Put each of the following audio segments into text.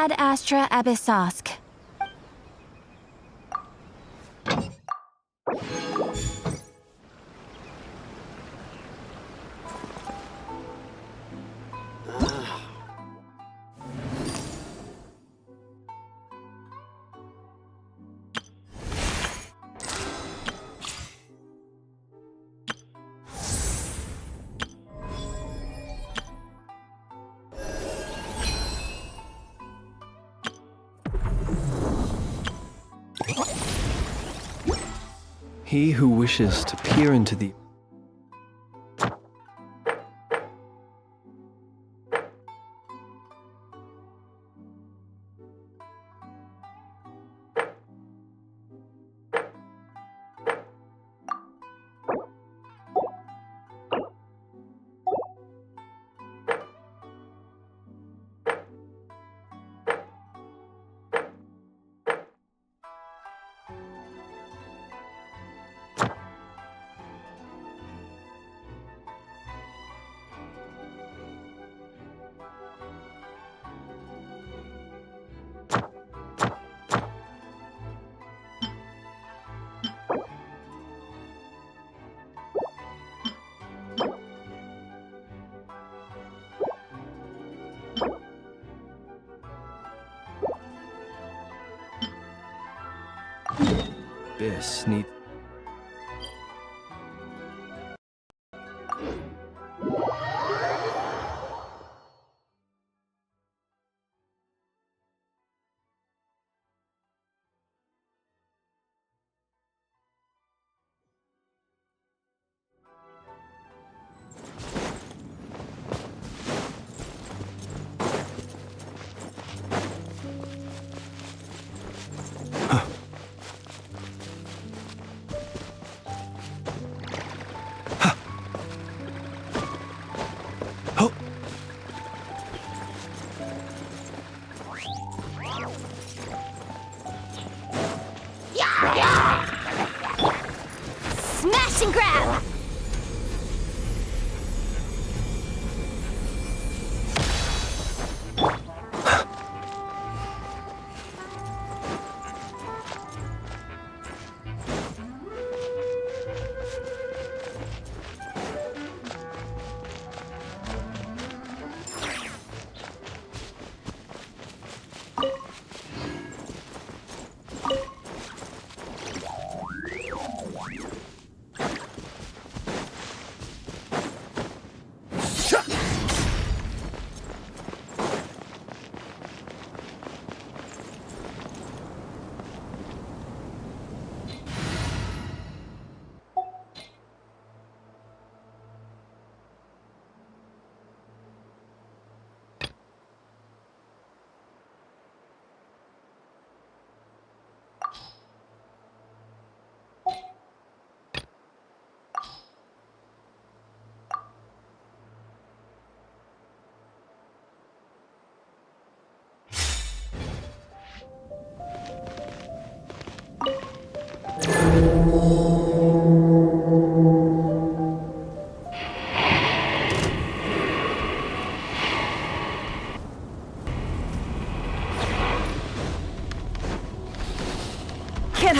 Ad Astra Abyssosque. He who wishes to peer into the abyss needs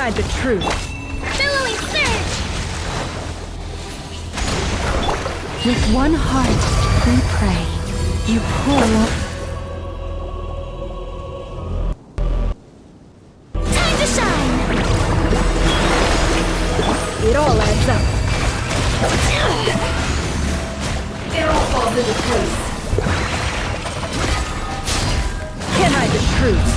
hide the truth. Billowing surge! With one heart, we pray. You pull. Time to shine! It all adds up. It all falls into place. Can't hide the truth.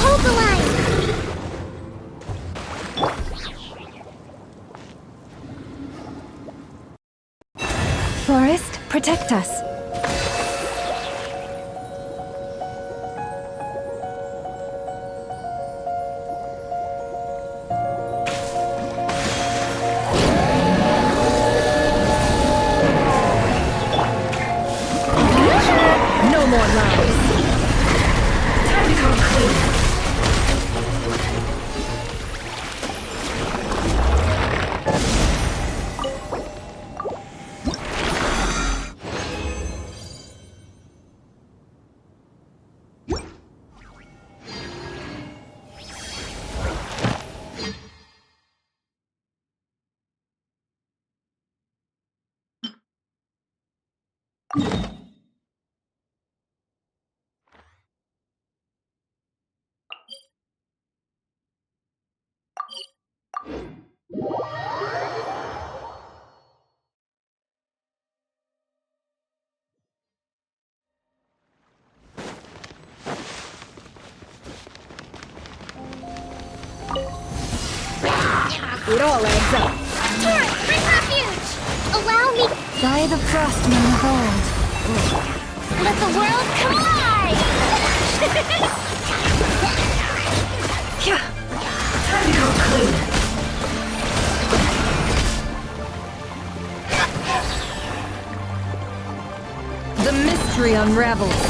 Hold the line! Forest, protect us. No more lies. Time to come clean. It all adds up. Turret, bring refuge! Allow me... By the frostmen of old. Let the world collide! Yeah. Time to come clean. The mystery unravels.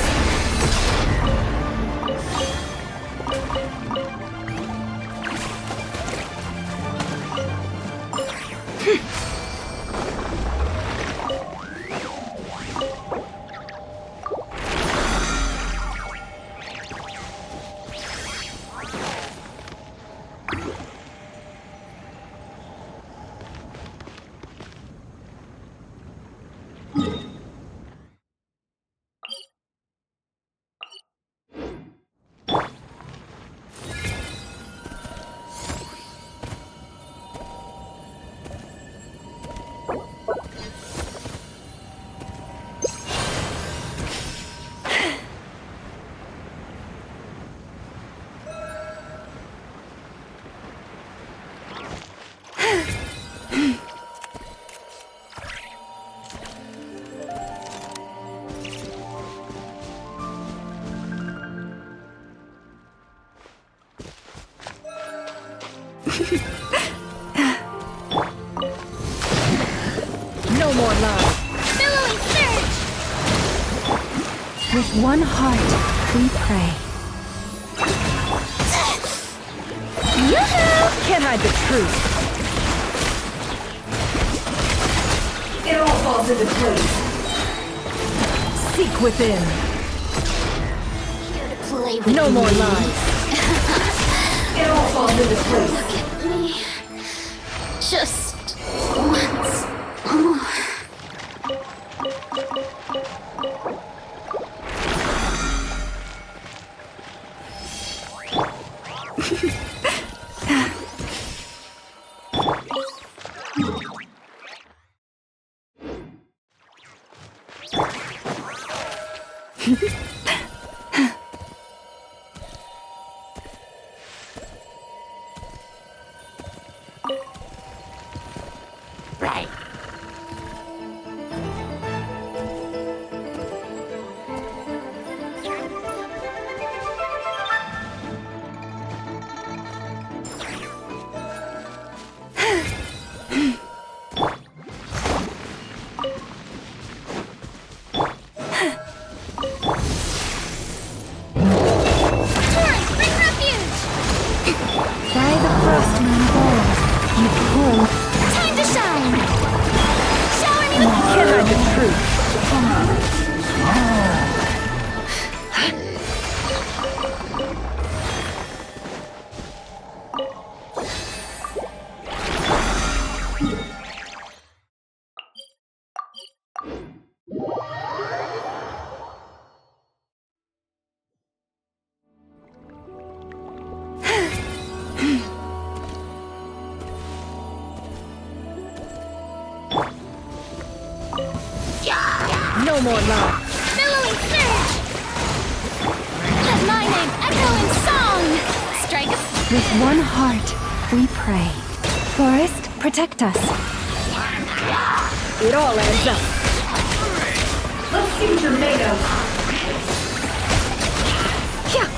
No more love. Billowing surge! With one heart, we pray. Yoo-hoo! Can't hide the truth. It all falls into place. Seek within. Here to play with No me. more lies. It all falls into place. Look at me. Just once more. Right. More love. Billowing surge! Let my name echo in song! Strike a... With one heart, we pray. Forest, protect us. It all adds up. Let's see what you're made of. Yeah.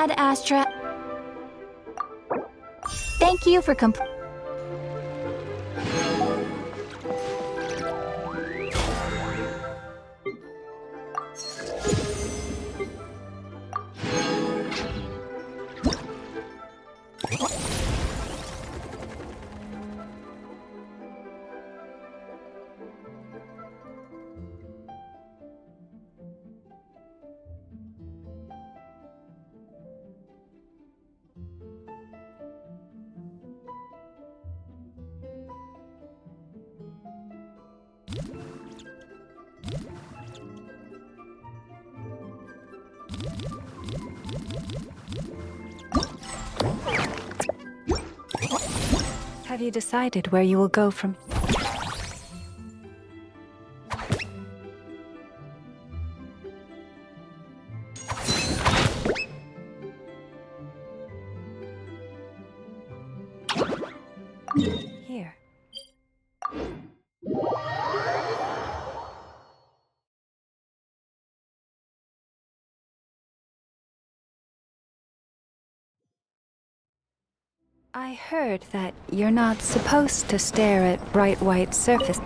Ad Astra. Thank you for Have you decided where you will go from? Here. I heard that you're not supposed to stare at bright white surface.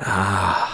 Ah.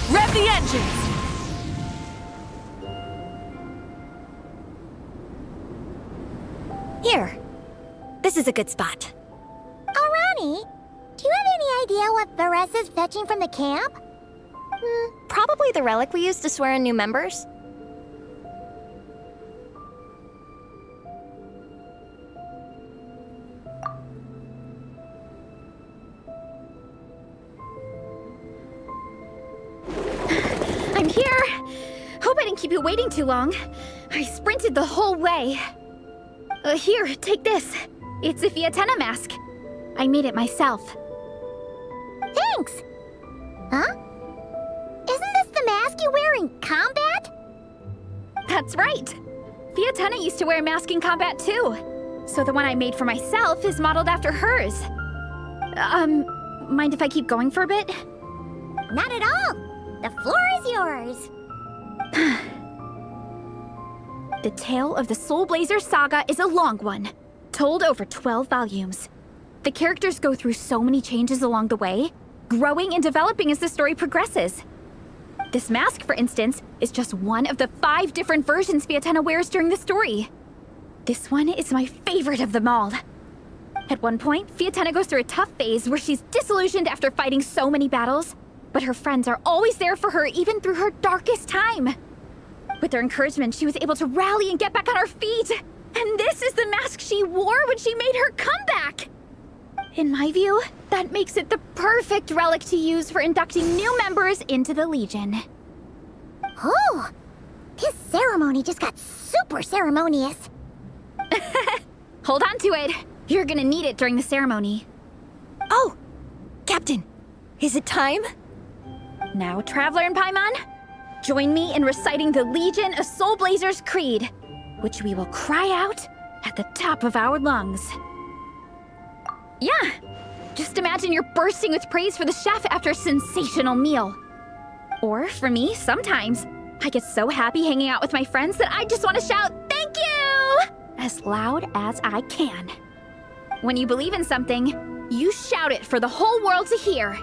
Rev the engines! Here. This is a good spot. Alani, do you have any idea what Varesa's fetching from the camp? Probably the relic we used to swear in new members. I'm here! Hope I didn't keep you waiting too long. I sprinted the whole way. Here, take this. It's a Fiatenna mask. I made it myself. Thanks! Huh? Isn't this the mask you wear in combat? That's right! Fiatenna used to wear a mask in combat too. So the one I made for myself is modeled after hers. Mind if I keep going for a bit? Not at all! The floor is yours! The tale of the Soulblazers saga is a long one, told over 12 volumes. The characters go through so many changes along the way, growing and developing as the story progresses. This mask, for instance, is just one of the 5 different versions Fiatenna wears during the story. This one is my favorite of them all. At one point, Fiatenna goes through a tough phase where she's disillusioned after fighting so many battles, but her friends are always there for her even through her darkest time. With their encouragement, she was able to rally and get back on her feet. And this is the mask she wore when she made her comeback. In my view, that makes it the perfect relic to use for inducting new members into the Legion. Oh, this ceremony just got super ceremonious. Hold on to it. You're gonna need it during the ceremony. Oh! Captain, is it time? Now, Traveler and Paimon, join me in reciting the Legion of Soulblazers Creed, which we will cry out at the top of our lungs. Yeah, just imagine you're bursting with praise for the chef after a sensational meal. Or, for me, sometimes, I get so happy hanging out with my friends that I just want to shout, "Thank you!" as loud as I can. When you believe in something, you shout it for the whole world to hear.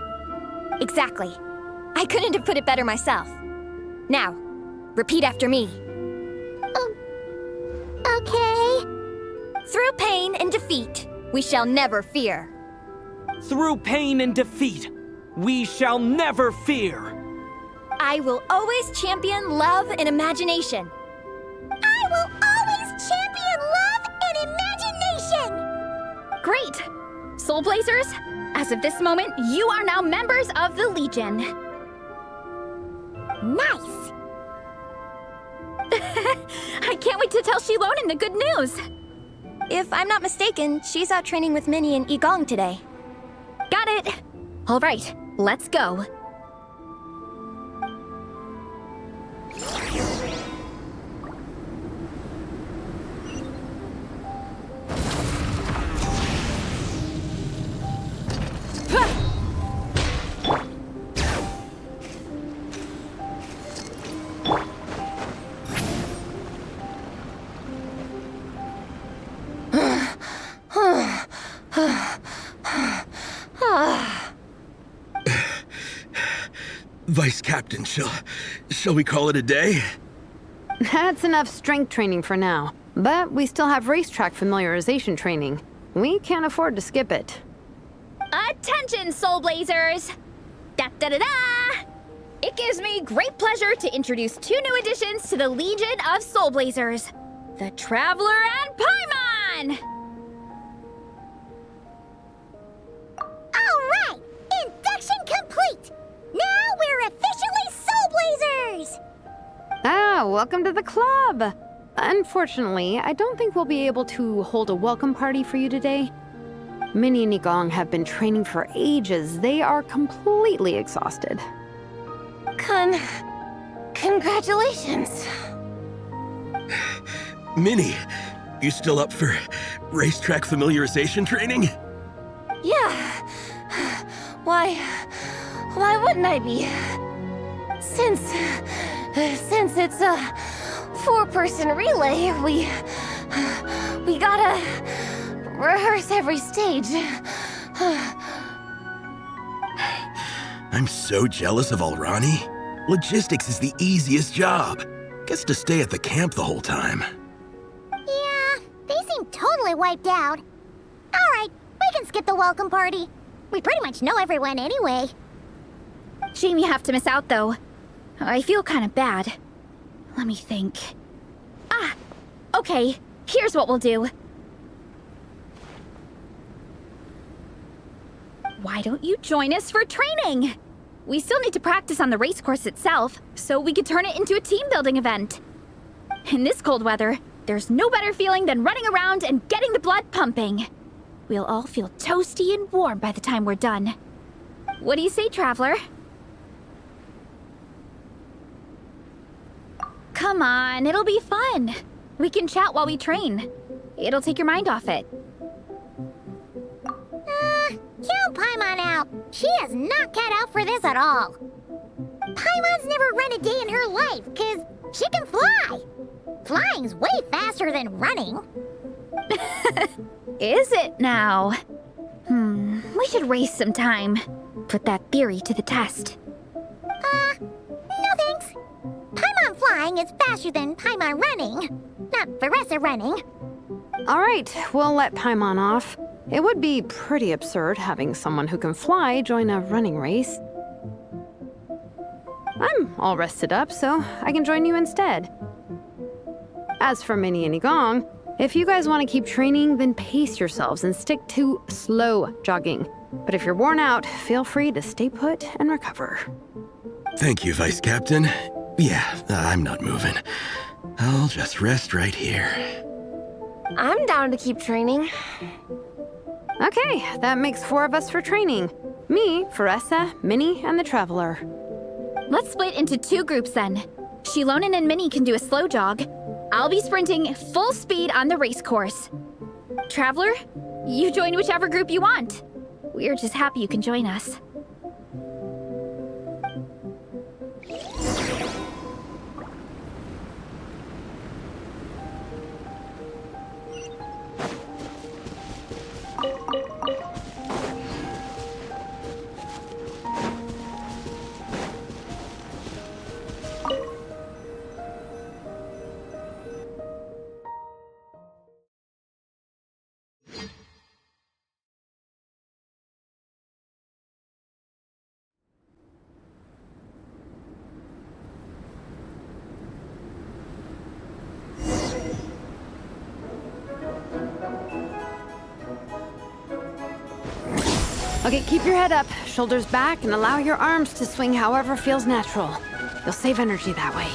Exactly. I couldn't have put it better myself. Now, repeat after me. Okay. Through pain and defeat, we shall never fear. Through pain and defeat, we shall never fear. I will always champion love and imagination. I will always champion love and imagination! Great! Soulblazers, as of this moment, you are now members of the Legion. Nice! I can't wait to tell Shilonen the good news. If I'm not mistaken, she's out training with Minnie and Igong today. Got it. All right, let's go. Vice Captain, shall we call it a day? That's enough strength training for now. But we still have racetrack familiarization training. We can't afford to skip it. Attention, Soulblazers! Da-da-da-da! It gives me great pleasure to introduce two new additions to the Legion of Soulblazers. The Traveler and Paimon! All right! Induction complete! Now we're officially Soulblazers! Ah, welcome to the club! Unfortunately, I don't think we'll be able to hold a welcome party for you today. Minnie and Igong have been training for ages. They are completely exhausted. Congratulations. Minnie, you still up for racetrack familiarization training? Yeah. Why wouldn't I be? Since it's a four-person relay, we gotta rehearse every stage. I'm so jealous of Alrani. Logistics is the easiest job. Gets to stay at the camp the whole time. Yeah, they seem totally wiped out. All right, we can skip the welcome party. We pretty much know everyone anyway. Shame you have to miss out, though. I feel kind of bad. Let me think. Ah! Okay, here's what we'll do. Why don't you join us for training? We still need to practice on the race course itself, so we could turn it into a team-building event. In this cold weather, there's no better feeling than running around and getting the blood pumping. We'll all feel toasty and warm by the time we're done. What do you say, Traveler? Come on, it'll be fun. We can chat while we train. It'll take your mind off it. Count Paimon out. She is not cut out for this at all. Paimon's never run a day in her life, 'cause she can fly. Flying's way faster than running. Is it now? We should race sometime. Put that theory to the test. No thanks. Paimon flying is faster than Paimon running. Not Veressa running. All right, we'll let Paimon off. It would be pretty absurd having someone who can fly join a running race. I'm all rested up, so I can join you instead. As for Minnie and Igong, if you guys want to keep training, then pace yourselves and stick to slow jogging. But if you're worn out, feel free to stay put and recover. Thank you, Vice Captain. Yeah, I'm not moving. I'll just rest right here. I'm down to keep training. Okay, that makes 4 of us for training. Me, Veressa, Minnie, and the Traveler. Let's split into 2 groups then. Shilonen and Minnie can do a slow jog. I'll be sprinting full speed on the race course. Traveler, you join whichever group you want. We're just happy you can join us. Okay, keep your head up, shoulders back, and allow your arms to swing however feels natural. You'll save energy that way.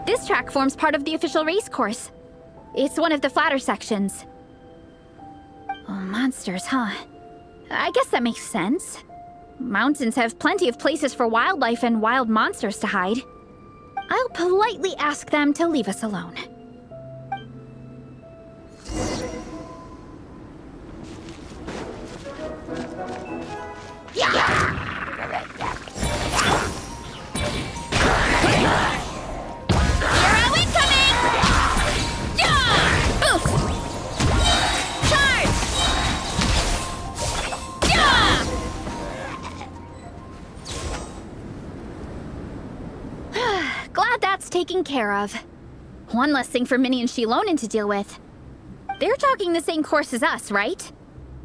This track forms part of the official race course. It's one of the flatter sections. Oh, monsters, huh? I guess that makes sense. Mountains have plenty of places for wildlife and wild monsters to hide. I'll politely ask them to leave us alone. Taken care of. One less thing for Minnie and Shilonen to deal with. They're jogging the same course as us, right?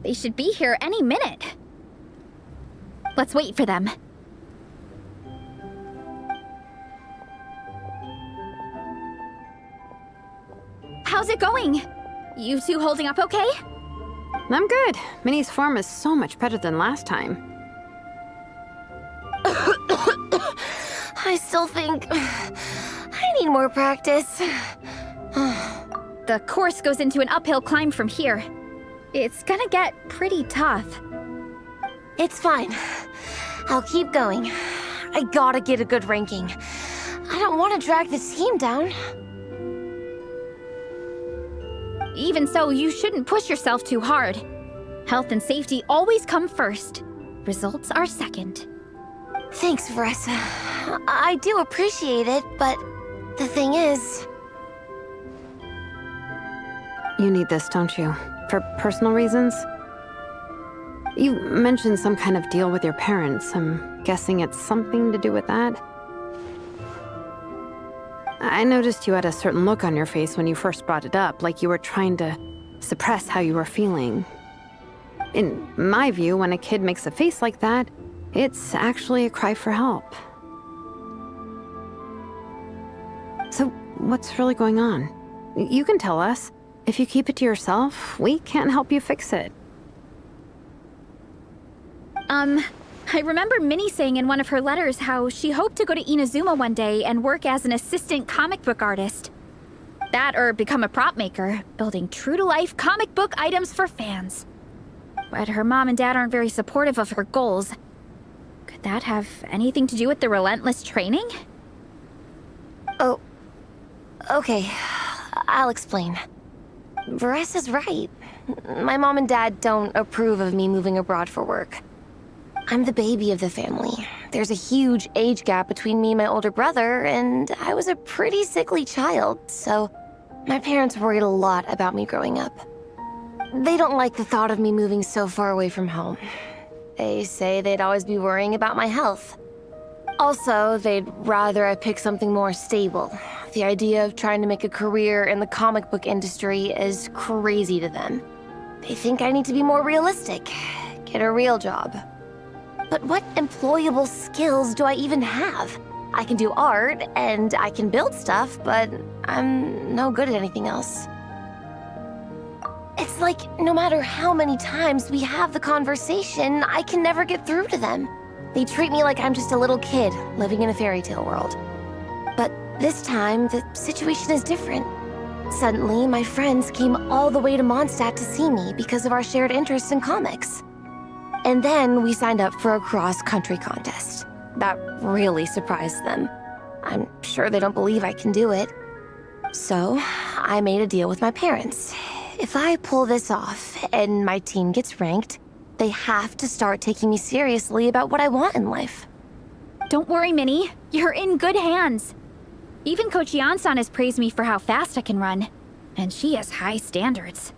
They should be here any minute. Let's wait for them. How's it going? You two holding up okay? I'm good. Minnie's form is so much better than last time. I still think I need more practice. The course goes into an uphill climb from here. It's gonna get pretty tough. It's fine. I'll keep going. I gotta get a good ranking. I don't want to drag the team down. Even so, you shouldn't push yourself too hard. Health and safety always come first. Results are second. Thanks, Veressa. I do appreciate it, but the thing is... You need this, don't you? For personal reasons? You mentioned some kind of deal with your parents. I'm guessing it's something to do with that? I noticed you had a certain look on your face when you first brought it up, like you were trying to suppress how you were feeling. In my view, when a kid makes a face like that, it's actually a cry for help. So, what's really going on? You can tell us. If you keep it to yourself, we can't help you fix it. I remember Minnie saying in one of her letters how she hoped to go to Inazuma one day and work as an assistant comic book artist. That or become a prop maker, building true-to-life comic book items for fans. But her mom and dad aren't very supportive of her goals. Could that have anything to do with the relentless training? Oh, okay. I'll explain. Veressa's right. My mom and dad don't approve of me moving abroad for work. I'm the baby of the family. There's a huge age gap between me and my older brother, and I was a pretty sickly child, so my parents worried a lot about me growing up. They don't like the thought of me moving so far away from home. They say they'd always be worrying about my health. Also, they'd rather I pick something more stable. The idea of trying to make a career in the comic book industry is crazy to them. They think I need to be more realistic, get a real job. But what employable skills do I even have? I can do art, and I can build stuff, but I'm no good at anything else. It's like, no matter how many times we have the conversation, I can never get through to them. They treat me like I'm just a little kid living in a fairy tale world. But this time, the situation is different. Suddenly, my friends came all the way to Mondstadt to see me because of our shared interest in comics. And then we signed up for a cross-country contest. That really surprised them. I'm sure they don't believe I can do it. So, I made a deal with my parents. If I pull this off and my team gets ranked, they have to start taking me seriously about what I want in life. Don't worry, Minnie. You're in good hands. Even Coach Yan-san has praised me for how fast I can run. And she has high standards.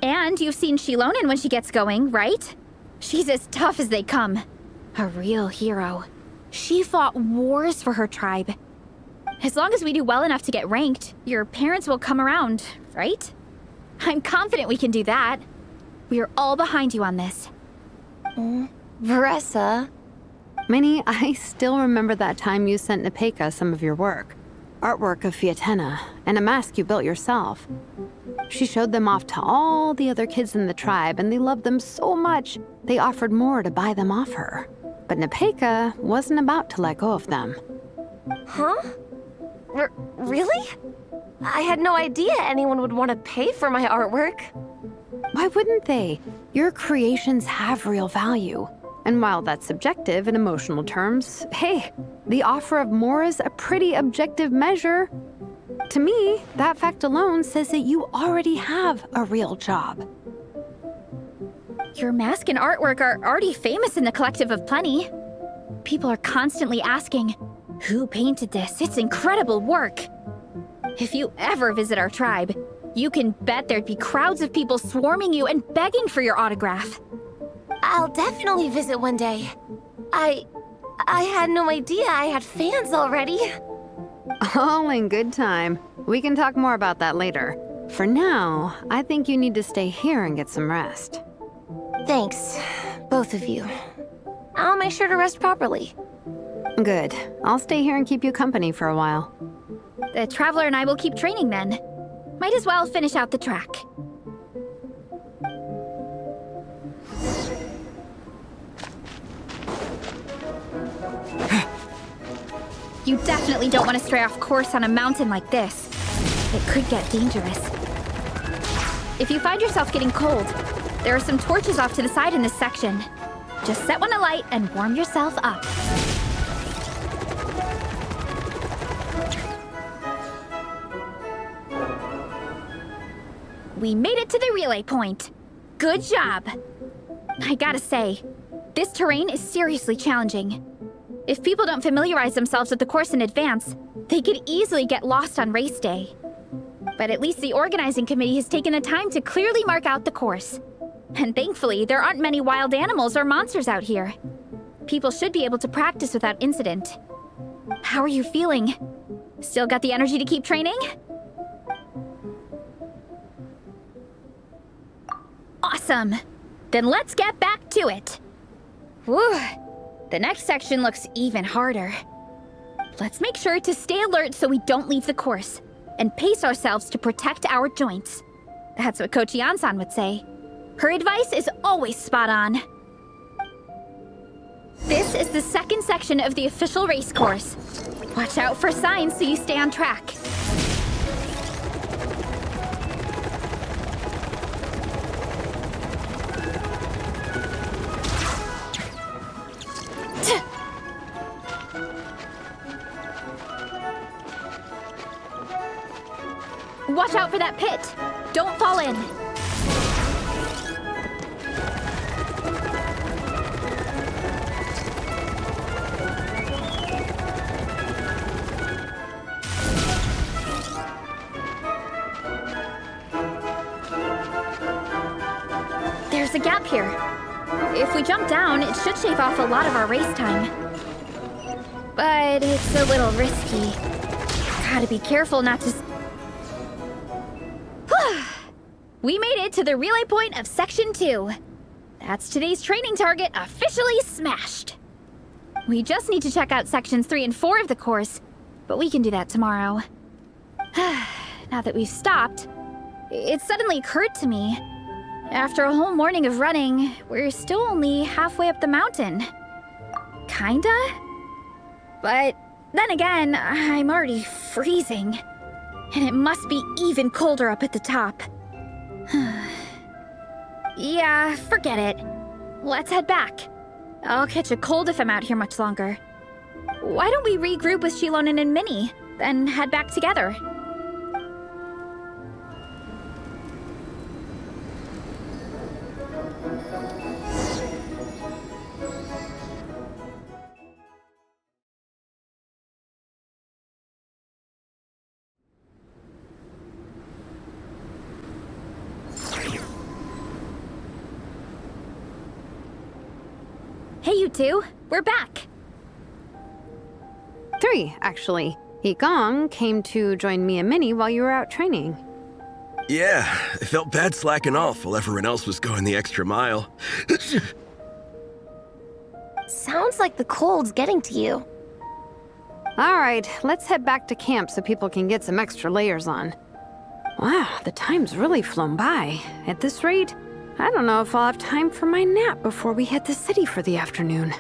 And you've seen Shilonen when she gets going, right? She's as tough as they come. A real hero. She fought wars for her tribe. As long as we do well enough to get ranked, your parents will come around, right? I'm confident we can do that. We are all behind you on this. Veressa, Minnie, I still remember that time you sent Nepeka some of your work. Artwork of Fiatena, and a mask you built yourself. She showed them off to all the other kids in the tribe, and they loved them so much, they offered more to buy them off her. But Nepeka wasn't about to let go of them. huh? Really? I had no idea anyone would want to pay for my artwork. Why wouldn't they? Your creations have real value. And while that's subjective in emotional terms, hey, the offer of more is a pretty objective measure. To me, that fact alone says that you already have a real job. Your mask and artwork are already famous in the Collective of Plenty. People are constantly asking, who painted this? It's incredible work. If you ever visit our tribe, you can bet there'd be crowds of people swarming you and begging for your autograph. I'll definitely visit one day. I had no idea I had fans already. All in good time. We can talk more about that later. For now, I think you need to stay here and get some rest. Thanks, both of you. I'll make sure to rest properly. Good. I'll stay here and keep you company for a while. The Traveler and I will keep training then. Might as well finish out the track. You definitely don't want to stray off course on a mountain like this. It could get dangerous. If you find yourself getting cold, there are some torches off to the side in this section. Just set one alight and warm yourself up. We made it to the relay point. Good job. I gotta say, this terrain is seriously challenging. If people don't familiarize themselves with the course in advance, they could easily get lost on race day. But at least the organizing committee has taken the time to clearly mark out the course. And thankfully, there aren't many wild animals or monsters out here. People should be able to practice without incident. How are you feeling? Still got the energy to keep training? Awesome! Then let's get back to it! Whew! The next section looks even harder. Let's make sure to stay alert so we don't leave the course, and pace ourselves to protect our joints. That's what Coach Yansan would say. Her advice is always spot on. This is the second section of the official race course. Watch out for signs so you stay on track. Watch out for that pit! Don't fall in! There's a gap here. If we jump down, it should shave off a lot of our race time. But it's a little risky. Gotta be careful not to... We made it to the relay point of Section 2. That's today's training target officially smashed. We just need to check out Sections 3 and 4 of the course, but we can do that tomorrow. Now that we've stopped, it suddenly occurred to me. After a whole morning of running, we're still only halfway up the mountain. Kinda? But then again, I'm already freezing. And it must be even colder up at the top. Yeah, forget it. Let's head back. I'll catch a cold if I'm out here much longer. Why don't we regroup with Shilonen and Minnie, then head back together? Hey, you two. We're back. 3, actually. Gong came to join me and Minnie while you were out training. Yeah, I felt bad slacking off while everyone else was going the extra mile. Sounds like the cold's getting to you. All right, let's head back to camp so people can get some extra layers on. Wow, the time's really flown by. At this rate, I don't know if I'll have time for my nap before we hit the city for the afternoon.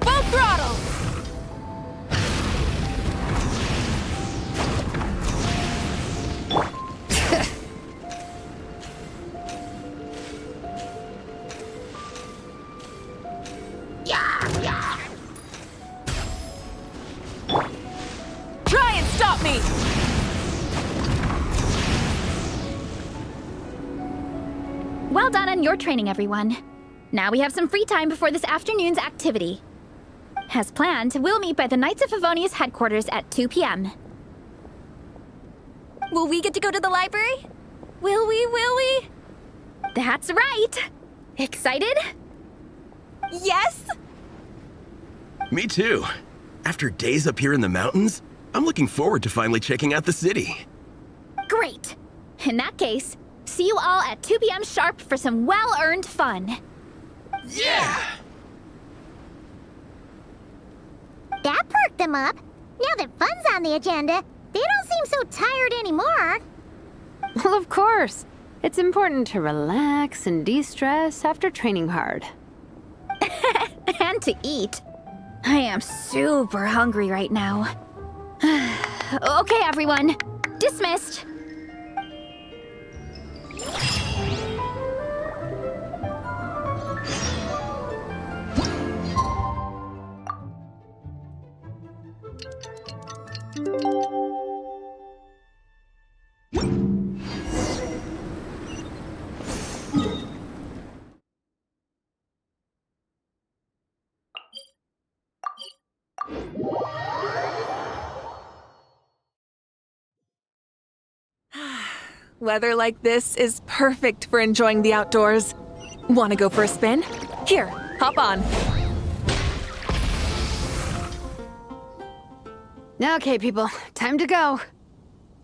Full throttle! Try and stop me! Well done on your training, everyone. Now we have some free time before this afternoon's activity. As planned, we'll meet by the Knights of Favonia's headquarters at 2 p.m. Will we get to go to the library? Will we? That's right! Excited? Yes? Me too. After days up here in the mountains, I'm looking forward to finally checking out the city. Great! In that case, see you all at 2 p.m. sharp for some well-earned fun. Yeah! That perked them up. Now that fun's on the agenda, they don't seem so tired anymore. Well, of course. It's important to relax and de-stress after training hard. And to eat. I am super hungry right now. Okay, everyone. Dismissed. Weather like this is perfect for enjoying the outdoors. Want to go for a spin? Here, hop on. Okay, people, time to go.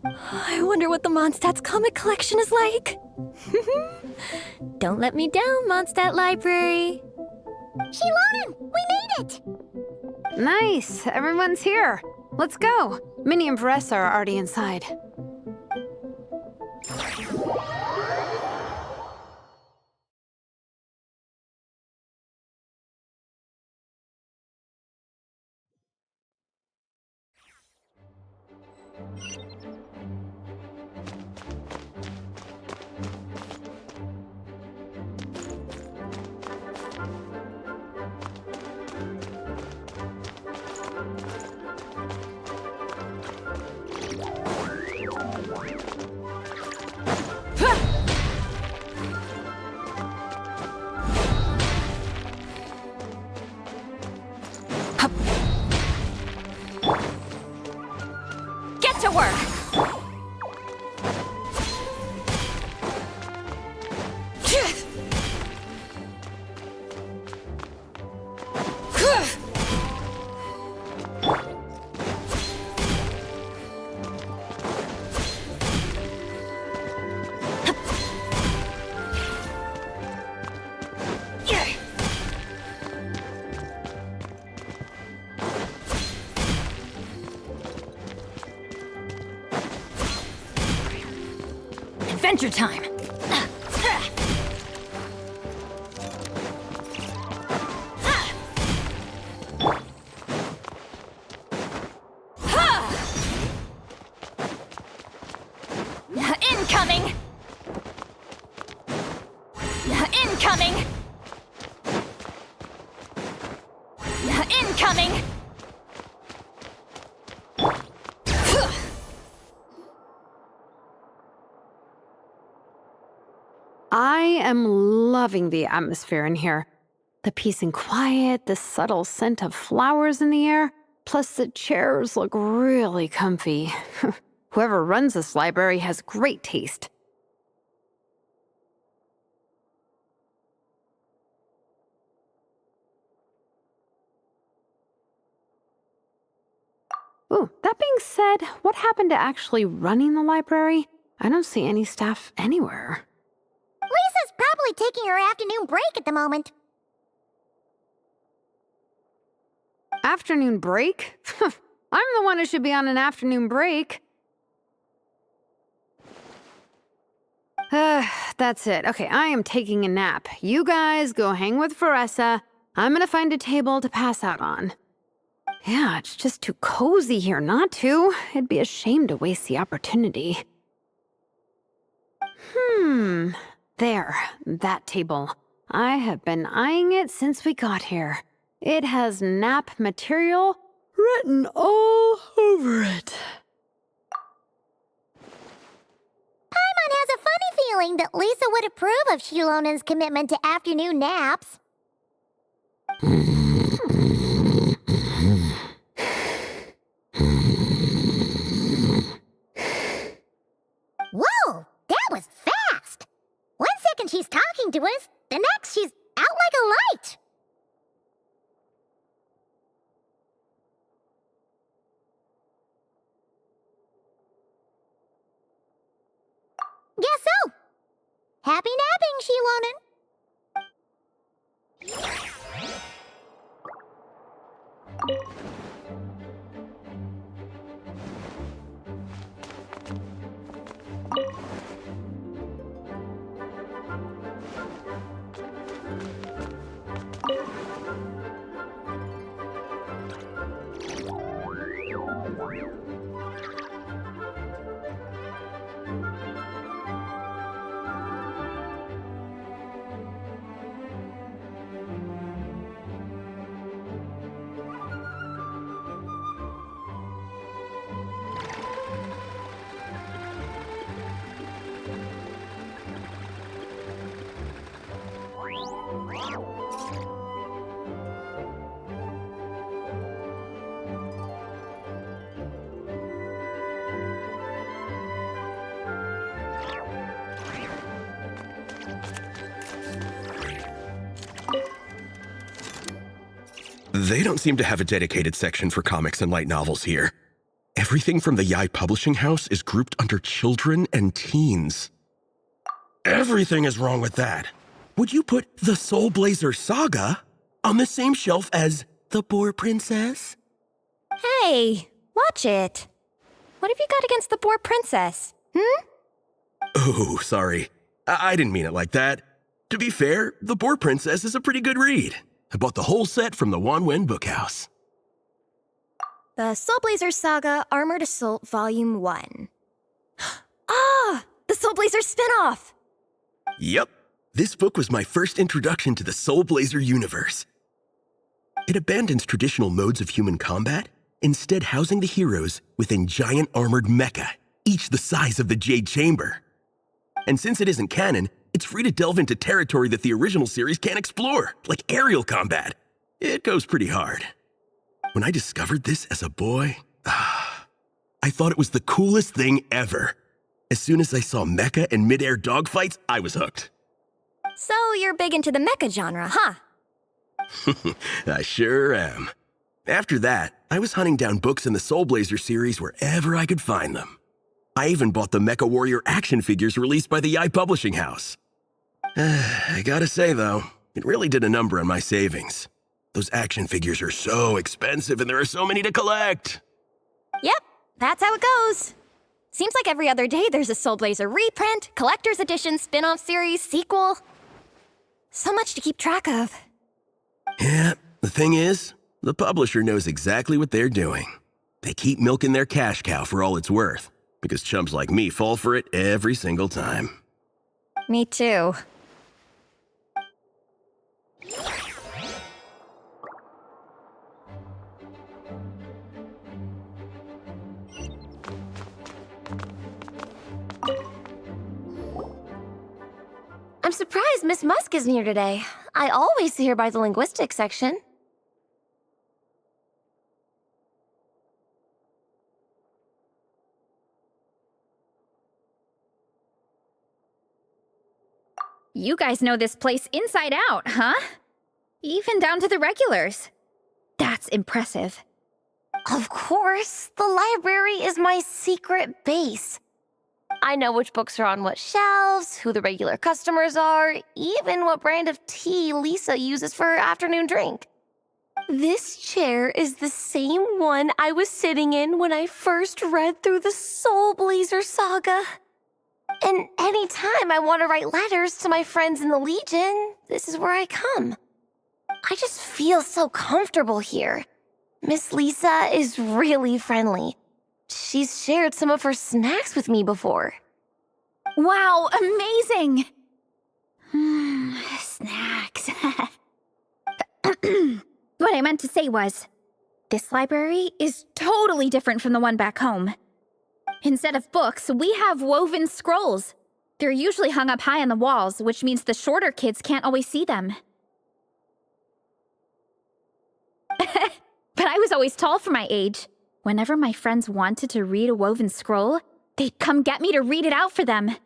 I wonder what the Mondstadt's comic collection is like. Don't let me down, Mondstadt Library. Shilonen, we made it! Nice, everyone's here. Let's go. Minnie and Varessa are already inside. Get to work! Adventure time! Incoming! Incoming! Incoming! I am loving the atmosphere in here. The peace and quiet, the subtle scent of flowers in the air, plus the chairs look really comfy. Whoever runs this library has great taste. Ooh, that being said, what happened to actually running the library? I don't see any staff anywhere. Lisa's probably taking her afternoon break at the moment. Afternoon break? I'm the one who should be on an afternoon break. That's it. Okay, I am taking a nap. You guys go hang with Veressa. I'm gonna find a table to pass out on. Yeah, it's just too cozy here not to. It'd be a shame to waste the opportunity. There, that table. I have been eyeing it since we got here. It has nap material written all over it. Paimon has a funny feeling that Lisa would approve of Shilonen's commitment to afternoon naps. Whoa, that was fast! 1 second she's talking to us, the next she's out like a light. Guess so. Happy napping, Shilonen. They don't seem to have a dedicated section for comics and light novels here. Everything from the Yai Publishing House is grouped under children and teens. Everything is wrong with that. Would you put the Soulblazers saga on the same shelf as The Boar Princess? Hey, watch it. What have you got against the Boar Princess? Oh, sorry. I didn't mean it like that. To be fair, The Boar Princess is a pretty good read. I bought the whole set from the Wanwen Bookhouse. The Soulblazers Saga Armored Assault Volume 1. Ah! The Soulblazers spinoff! Yep. This book was my first introduction to the Soulblazer universe. It abandons traditional modes of human combat, instead housing the heroes within giant armored mecha, each the size of the Jade Chamber. And since it isn't canon, it's free to delve into territory that the original series can't explore, like aerial combat. It goes pretty hard. When I discovered this as a boy, I thought it was the coolest thing ever. As soon as I saw mecha and mid-air dogfights, I was hooked. So you're big into the mecha genre, huh? I sure am. After that, I was hunting down books in the Soulblazer series wherever I could find them. I even bought the Mecha Warrior action figures released by the Yai Publishing House. I gotta say, though, it really did a number on my savings. Those action figures are so expensive and there are so many to collect. Yep, that's how it goes. Seems like every other day there's a Soulblazer reprint, collector's edition, spin-off series, sequel. So much to keep track of. Yeah, the thing is, the publisher knows exactly what they're doing. They keep milking their cash cow for all it's worth, because chumps like me fall for it every single time. Me too. I'm surprised Miss Musk isn't here today. I always see her by the linguistics section. You guys know this place inside out, huh? Even down to the regulars. That's impressive. Of course, the library is my secret base. I know which books are on what shelves, who the regular customers are, even what brand of tea Lisa uses for her afternoon drink. This chair is the same one I was sitting in when I first read through the Soulblazer saga. And anytime I want to write letters to my friends in the Legion, this is where I come. I just feel so comfortable here. Miss Lisa is really friendly. She's shared some of her snacks with me before. Wow, amazing! Snacks. What I meant to say was, this library is totally different from the one back home. Instead of books, we have woven scrolls. They're usually hung up high on the walls, which means the shorter kids can't always see them. But I was always tall for my age. Whenever my friends wanted to read a woven scroll, they'd come get me to read it out for them.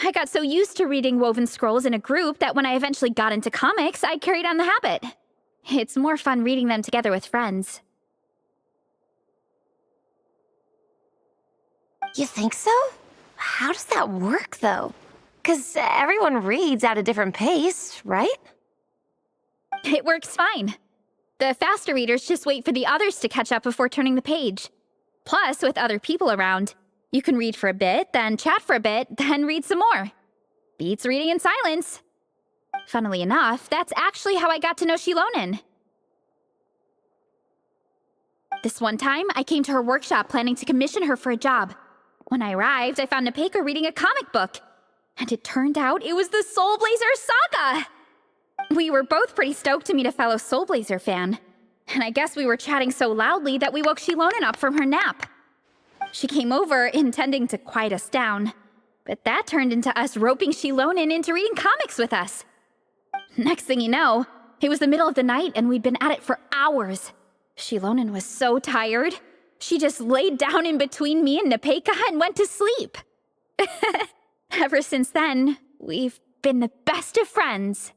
I got so used to reading woven scrolls in a group that when I eventually got into comics, I carried on the habit. It's more fun reading them together with friends. You think so? How does that work, though? 'Cause everyone reads at a different pace, right? It works fine. The faster readers just wait for the others to catch up before turning the page. Plus, with other people around, you can read for a bit, then chat for a bit, then read some more. Beats reading in silence. Funnily enough, that's actually how I got to know Shilonen. This one time, I came to her workshop planning to commission her for a job. When I arrived, I found Nepeka reading a comic book. And it turned out it was the Soulblazers saga! We were both pretty stoked to meet a fellow Soulblazer fan. And I guess we were chatting so loudly that we woke Shilonen up from her nap. She came over, intending to quiet us down. But that turned into us roping Shilonen into reading comics with us. Next thing you know, it was the middle of the night and we'd been at it for hours. Shilonen was so tired, she just laid down in between me and Nepeka and went to sleep. Ever since then, we've been the best of friends.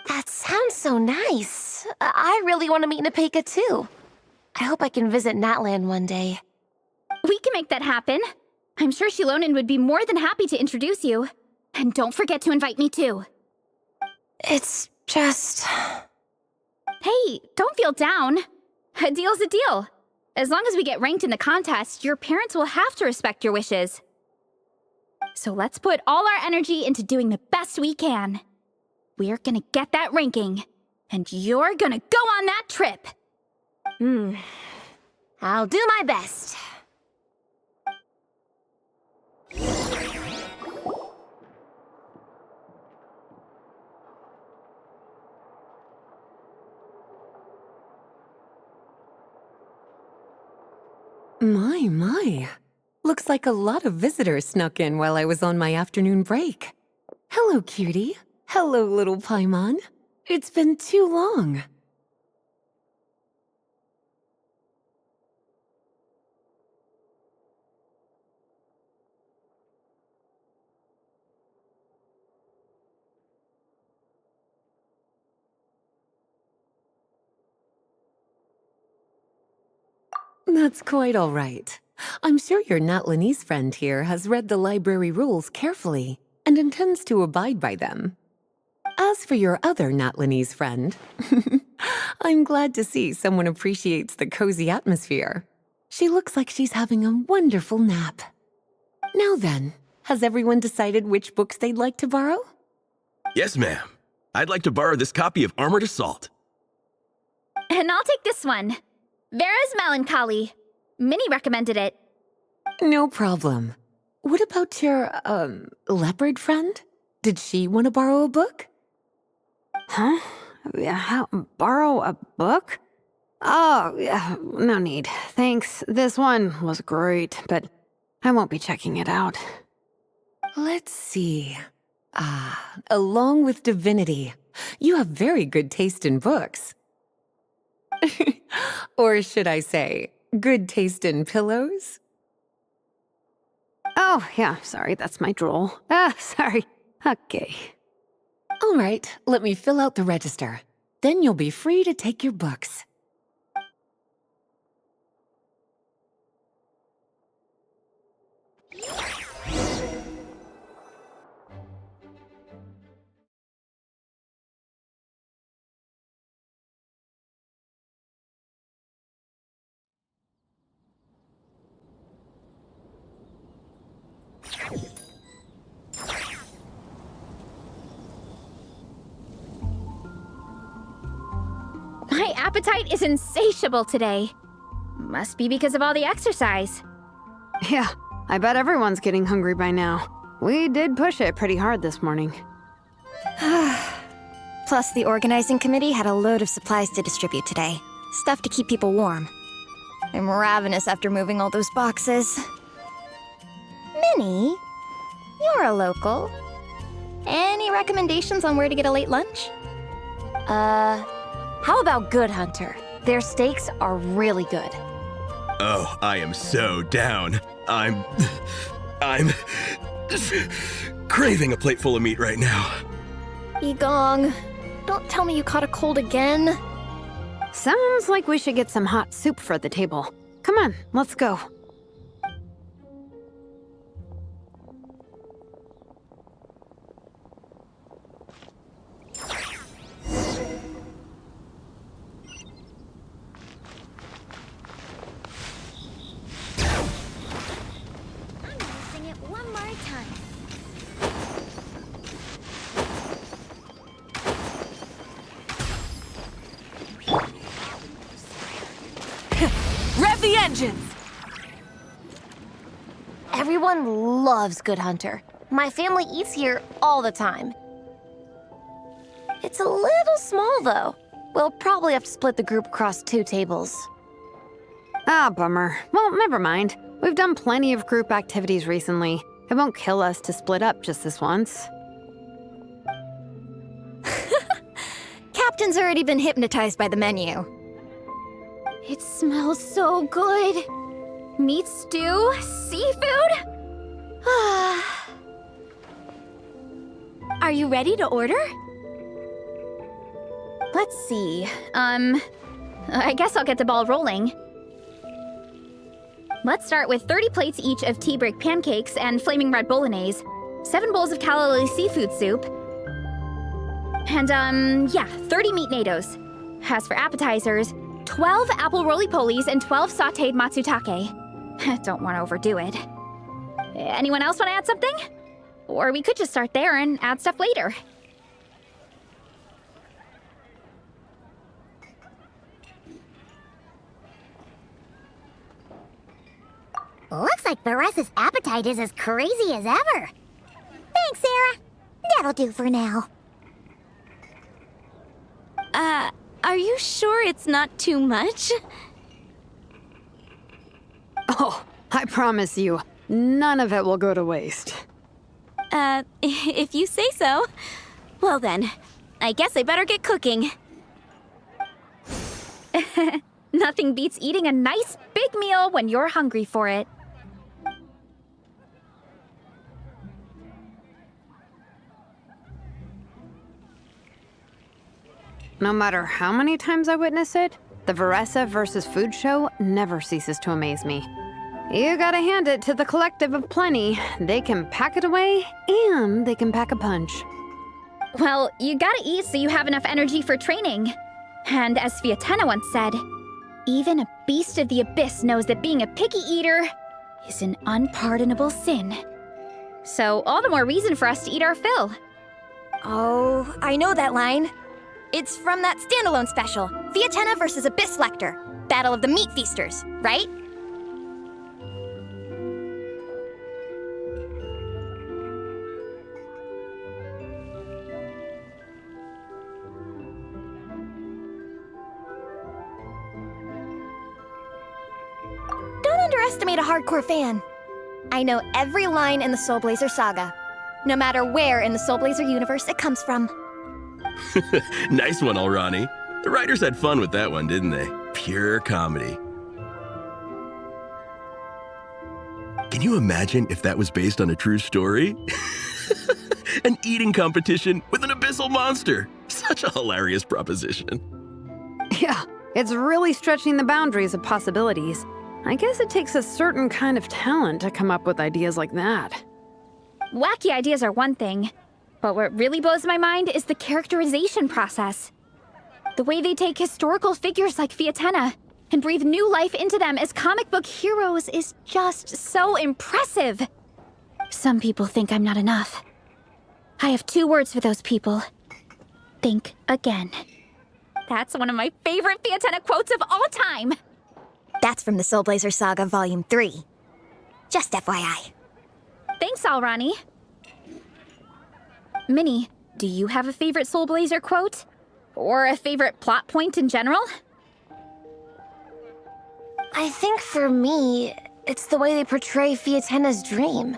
That sounds so nice. I really want to meet Nepeka too. I hope I can visit Natlan one day. We can make that happen. I'm sure Shilonen would be more than happy to introduce you. And don't forget to invite me too. It's just... Hey, don't feel down. A deal's a deal. As long as we get ranked in the contest, your parents will have to respect your wishes. So let's put all our energy into doing the best we can. We're gonna get that ranking, and you're gonna go on that trip. I'll do my best. My. Looks like a lot of visitors snuck in while I was on my afternoon break. Hello, cutie. Hello, little Paimon. It's been too long. That's quite all right. I'm sure your Natlanese friend here has read the library rules carefully and intends to abide by them. As for your other Natlanese friend, I'm glad to see someone appreciates the cozy atmosphere. She looks like she's having a wonderful nap. Now then, has everyone decided which books they'd like to borrow? Yes, ma'am. I'd like to borrow this copy of Armored Assault. And I'll take this one. Vera's Melancholy. Minnie recommended it. No problem. What about your, leopard friend? Did she want to borrow a book? Huh? Borrow a book? Oh, yeah, no need. Thanks. This one was great, but I won't be checking it out. Let's see. Along with Divinity, you have very good taste in books. Or should I say, good taste in pillows? Oh, yeah, sorry, that's my drool. Sorry. Okay. All right, let me fill out the register. Then you'll be free to take your books. My appetite is insatiable today. Must be because of all the exercise. Yeah, I bet everyone's getting hungry by now. We did push it pretty hard this morning. Plus, the organizing committee had a load of supplies to distribute today. Stuff to keep people warm. I'm ravenous after moving all those boxes. Minnie, you're a local. Any recommendations on where to get a late lunch? How about Good Hunter? Their steaks are really good. Oh, I am so down. I'm craving a plate full of meat right now. Igong, don't tell me you caught a cold again. Sounds like we should get some hot soup for the table. Come on, let's go. I'm gonna sing it one more time. Rev the engines! Everyone loves Good Hunter. My family eats here all the time. It's a little small, though. We'll probably have to split the group across 2 tables. Ah, bummer. Well, never mind. We've done plenty of group activities recently. It won't kill us to split up just this once. Captain's already been hypnotized by the menu. It smells so good. Meat stew? Seafood? Are you ready to order? Let's see. I guess I'll get the ball rolling. Let's start with 30 plates each of tea break pancakes and flaming red bolognese, 7 bowls of calla lily seafood soup, and 30 meat natos. As for appetizers, 12 apple roly-polies and 12 sautéed matsutake. Don't want to overdo it. Anyone else want to add something? Or we could just start there and add stuff later. Looks like Baressa's appetite is as crazy as ever. Thanks, Sarah. That'll do for now. Are you sure it's not too much? Oh, I promise you, none of it will go to waste. If you say so. Well then, I guess I better get cooking. Nothing beats eating a nice big meal when you're hungry for it. No matter how many times I witness it, the Varessa versus Food show never ceases to amaze me. You gotta hand it to the collective of plenty. They can pack it away, and they can pack a punch. Well, you gotta eat so you have enough energy for training. And as Fiatena once said, even a beast of the abyss knows that being a picky eater is an unpardonable sin. So all the more reason for us to eat our fill. Oh, I know that line. It's from that standalone special, Fiatena versus Abyss Lecter, Battle of the Meat Feasters, right? Don't underestimate a hardcore fan. I know every line in the Soulblazer saga, no matter where in the Soulblazer universe it comes from. Nice one, Alrani. The writers had fun with that one, didn't they? Pure comedy. Can you imagine if that was based on a true story? An eating competition with an abyssal monster. Such a hilarious proposition. Yeah, it's really stretching the boundaries of possibilities. I guess it takes a certain kind of talent to come up with ideas like that. Wacky ideas are one thing, but what really blows my mind is the characterization process. The way they take historical figures like Fiatenna and breathe new life into them as comic book heroes is just so impressive. Some people think I'm not enough. I have 2 words for those people. Think again. That's one of my favorite Fiatenna quotes of all time. That's from the Soulblazer Saga Volume 3. Just FYI. Thanks, Alrani. Minnie, do you have a favorite Soulblazer quote? Or a favorite plot point in general? I think for me, it's the way they portray Fiatenna's dream.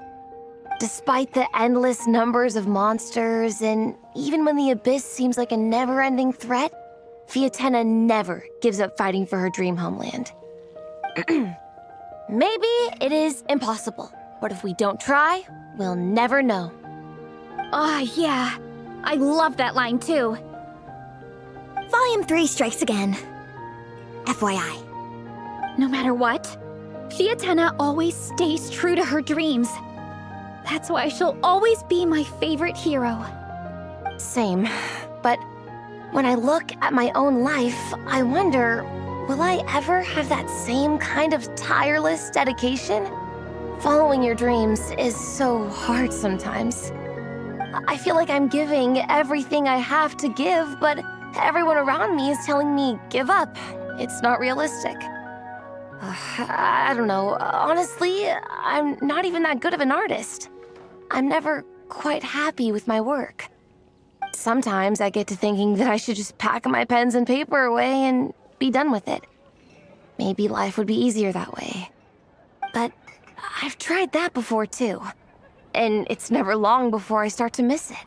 Despite the endless numbers of monsters, and even when the Abyss seems like a never-ending threat, Fiatenna never gives up fighting for her dream homeland. Maybe it is impossible, but if we don't try, we'll never know. Yeah. I love that line too. Volume 3 strikes again. FYI. No matter what, Fiatenna always stays true to her dreams. That's why she'll always be my favorite hero. Same, but when I look at my own life, I wonder, will I ever have that same kind of tireless dedication? Following your dreams is so hard sometimes. I feel like I'm giving everything I have to give, but everyone around me is telling me, give up. It's not realistic. I don't know. Honestly, I'm not even that good of an artist. I'm never quite happy with my work. Sometimes I get to thinking that I should just pack my pens and paper away and be done with it. Maybe life would be easier that way. But I've tried that before too. And it's never long before I start to miss it.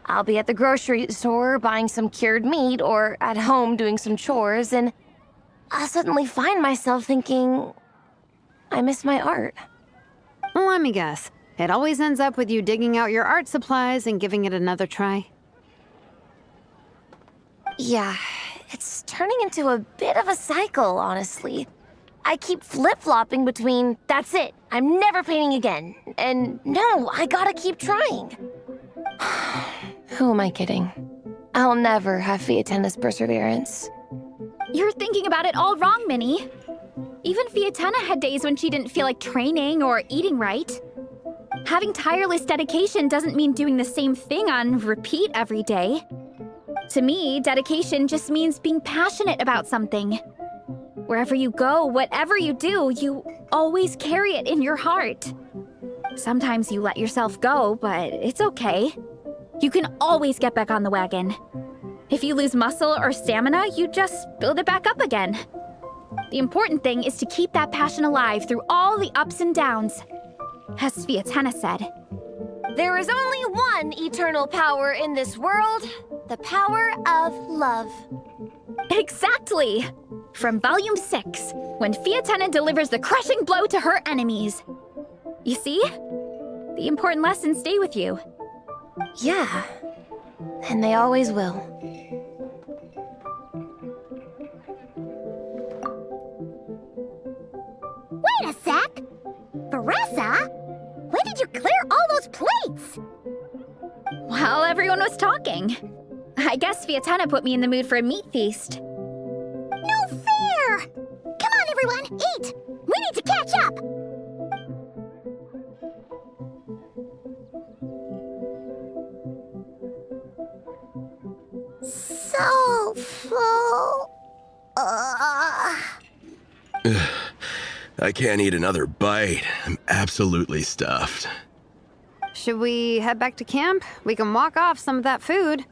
I'll be at the grocery store buying some cured meat or at home doing some chores, and I'll suddenly find myself thinking, I miss my art. Well, let me guess. It always ends up with you digging out your art supplies and giving it another try. Yeah, it's turning into a bit of a cycle, honestly. I keep flip-flopping between, that's it, I'm never painting again, and no, I gotta keep trying. Who am I kidding? I'll never have Fiatenna's perseverance. You're thinking about it all wrong, Minnie. Even Fiatenna had days when she didn't feel like training or eating right. Having tireless dedication doesn't mean doing the same thing on repeat every day. To me, dedication just means being passionate about something. Wherever you go, whatever you do, you always carry it in your heart. Sometimes you let yourself go, but it's okay. You can always get back on the wagon. If you lose muscle or stamina, you just build it back up again. The important thing is to keep that passion alive through all the ups and downs. As Fiatenna said, There is only one eternal power in this world, the power of love. exactly! From Volume 6, when Fiatenna delivers the crushing blow to her enemies. You see? The important lessons stay with you. Yeah, and they always will. Wait a sec! Veressa? When did you clear all those plates? While everyone was talking. I guess Fiatenna put me in the mood for a meat feast. No fair! Come on, everyone, eat! We need to catch up! So full. I can't eat another bite. I'm absolutely stuffed. Should we head back to camp? We can walk off some of that food.